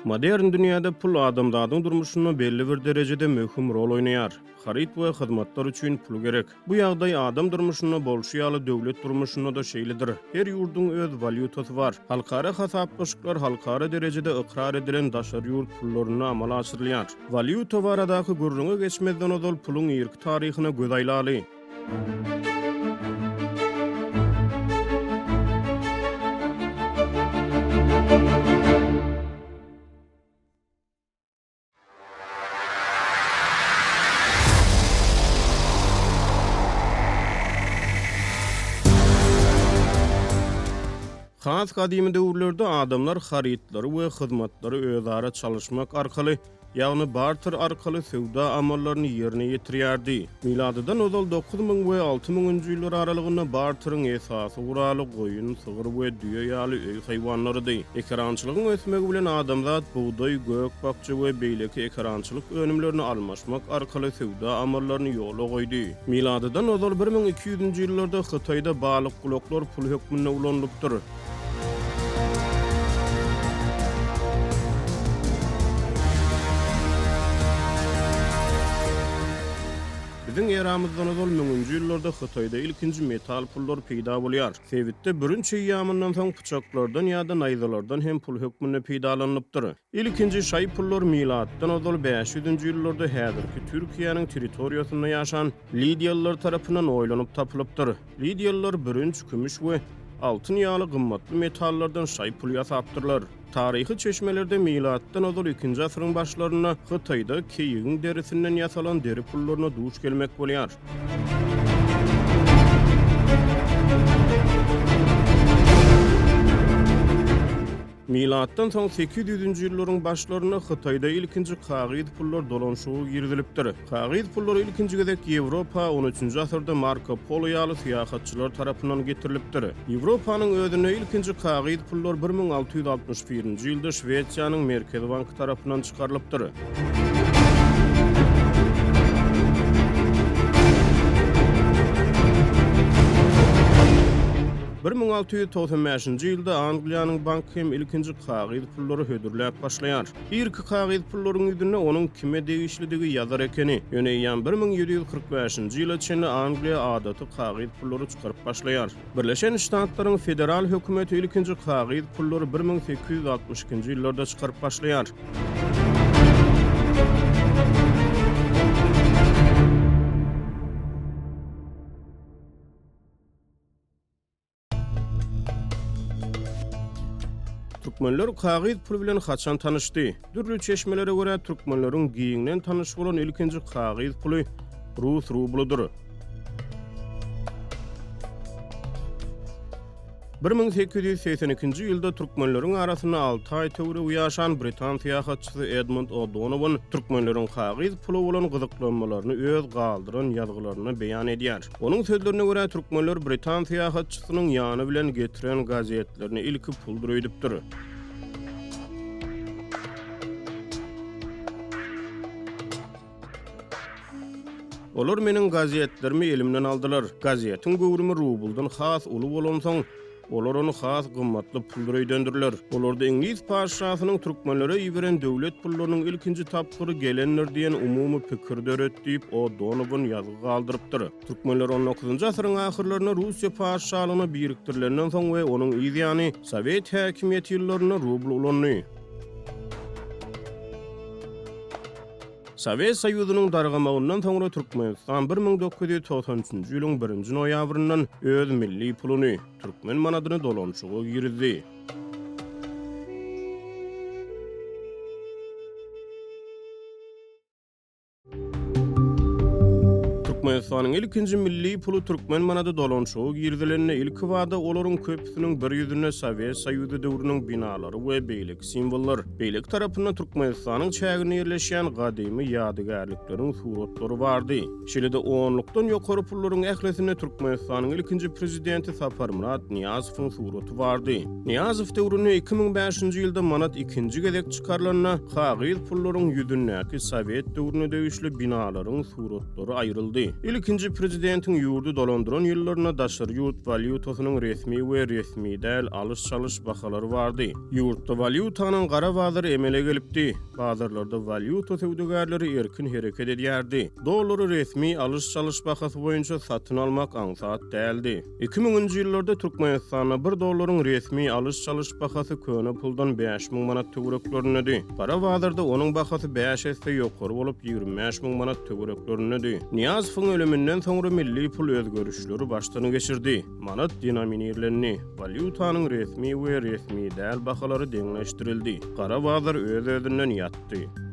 Modern dünýäde pul adamdadyň durmuşyna belli bir derejede möhüm rol oýnaýar. Haryt we hyzmatlar üçin pul gerek. Bu ýagdaý adam durmuşyna bolşy ýaly döwlet durmuşyna da şeýledir. Her ýurduň öz walýutasy bar. Halkara hasaplaşyklar halkara derejede ykrar edilen daşary ýurt pullaryna amala aşyrylýar. Walýuta baradaky gurrunga geçmezden ozal puluň ýerki taryhyna göz aýlaly. Has kadymy döwürlerde adamlar harytlary we hyzmatlary özara çalışmak arkaly, ýagny barter arkaly sowda amallaryny ýerine ýetirýärdi. Miladydan ozal 9000 we 6000-njy ýyllar aralygyna barteryň esasy guraly goýun, sygyr we düýe ýaly öý haýwanlarydy. Ekrançylygyň ösmegi bilen adamzat buğday, gök, bakça we beýleki ekrançylyk önümlerini almaşmak arkaly sowda amallaryny ýola goýdy. Miladydan ozal 1200-njy ýyllarda Hytaýda balyk gulaklar pul hökmüne ulanypdyr. Biziň eramyzdan ozal 1000-nji ýyllarda Hytaýda ilkinji metal pullar peýda bolýar. Sebitde birinçi ýamyndan soň pyçaklardan ýa-da naýzalardan hem pul hökmüne peýdalanypdyr. İlkinji şaý pullar milatdan ozal 500-nji ýyllarda häzirki Türkiýanyň territoriýasynda ýaşan Lidiýalylar tarapyndan oýlanyp tapylypdyr. Lidiýalylar birinçi kümüş we altyn ýaly gymmatly metallardan şaý pul ýasapdyrlar. Taryhy çeşmelerde milatdan ozal 2-nji asyryň başlaryna Hytaýda keýigiň derisinden ýasalan deri pullaryna duş gelmek bolýar. Milatdan soň 800-nji ýyllaryň başlaryna Hytaýda ilkinji kagyz pullar dolanşygy girdilipdir. Kagyz pullar ilkinji gezek Ýewropa 13-nji asyrda Marco Polo ýaly syýahatçylar tarapyndan getirilipdir. Ýewropanyň özüne ilkinji kagyz pullar 1661-nji ýylda Şweýçýanyň Merkezi banky tarapyndan çykarylypdyr. 1695-nji ýylda Angliýanyň banky hem ilkinji kagyz pullary hödürläp başlaýar. İlki kagyz pullaryň ýüzüne onuň kime degişlidigi ýazar ekeni. Ýöne 1745-nji ýyla çenli Angliýa adaty kagyz pullary çykaryp başlaýar. Birleşen Ştatlaryň federal hökümeti ilkinji kagyz pullary 1862-nji ýyllarda çykaryp başlaýar. Türkmenler kagyz pul bilen haçan tanışdy? Dürli çeşmelere görä türkmenleriň giýiňden tanış bolan ilkinji kagyz puly Rus rubludyr. 1882-nji ýylda türkmenleriň arasyna 6 aý töwre ýaşan Britan syýahatçysy Edmund O'Donovan türkmenleriň kagyz pula bolan gyzyklanmalaryny öz galdyran ýazgylaryna beýan edýär. Onuň sözlerine görä türkmenler Britan syýahatçysynyň ýany bilen getiren gazetlerini ilki puldur öýdipdir. Olar meniň gazetlerimi elimden aldylar. Gazetiň gowrumy rubuldan has uly bolan soň olar onu has gymmatly pullara öýdendirler. Olarda İngiliz paşasynyň türkmenlere ýiberen döwlet pullarynyň ilkinji tapgyry gelenler diýen umumy pikirde öretdiýip O'Donovan ýazgy galdyrypdyr. Türkmenler 19-njy asyryň ahyrlaryna Russiýa paşalygyna birikdirilenden soň we onuň ýygyany Sowet häkimiýeti ýyllaryna rubl ulandy. Sowet Soýuzynyň dargamagyndan soňra Türkmenistan 1993-nji ýylyň 1-nji noýabryndan öz milli puluny, türkmen manadyny dolanşyga girdi. Türkmenistanyň ilkinji milli pulu türkmen manady dolanşow girdilerine ilk wada olaryň köpüsiniň bir ýüzüne Sowet Soýuzy döwrüniň binalary we beýlik simbollar. Beýlik tarapyndan Türkmenistanyň çägine ýerleşýän gadymy ýadygärlikleriň suratlary bardy. Şeýlede onlukdan ýokary pullaryň ählesine Türkmenistanyň ilkinji prezidenti Niýazowyň suraty bardy. Niýazow döwrüne 2005-nji ýylda manat ikinji gerek çykarlaryna hagyz pullaryň ýüzündäki Sowet döwrüne degişli binalaryň suratlary aýryldy. İlkinji prezidentiň ýurdu dolandyran ýyllaryna daşary ýurt walýutasynyň resmi we resmi däl alış-çalış bahalary bardy. Ýurtda walýutanyň gara bazary emele gelipdi. Bazarlarda walyuta sowdagärleri erkin hereket edýärdi. Dollary resmi alış-çalış bahasy boýunça satyn almak aňsat däldi. 2000-nji ýyllarda Türkmenistanda 1 dollaryň resmi alış-çalış bahasy köne puldan 5000 manat töwereklerinde. Gara bazarda onun bahasy 5 esse ýokary bolup 25000 manat töwereklerinde. Niýazowyň ölümünden soňra milli pul özgörüşleri başlany geçirdi. Manat denominirlerini, walyutanyň resmi we resmi däl bahalary deňleşdirildi. Gara bazar öz-özünden ýatdy.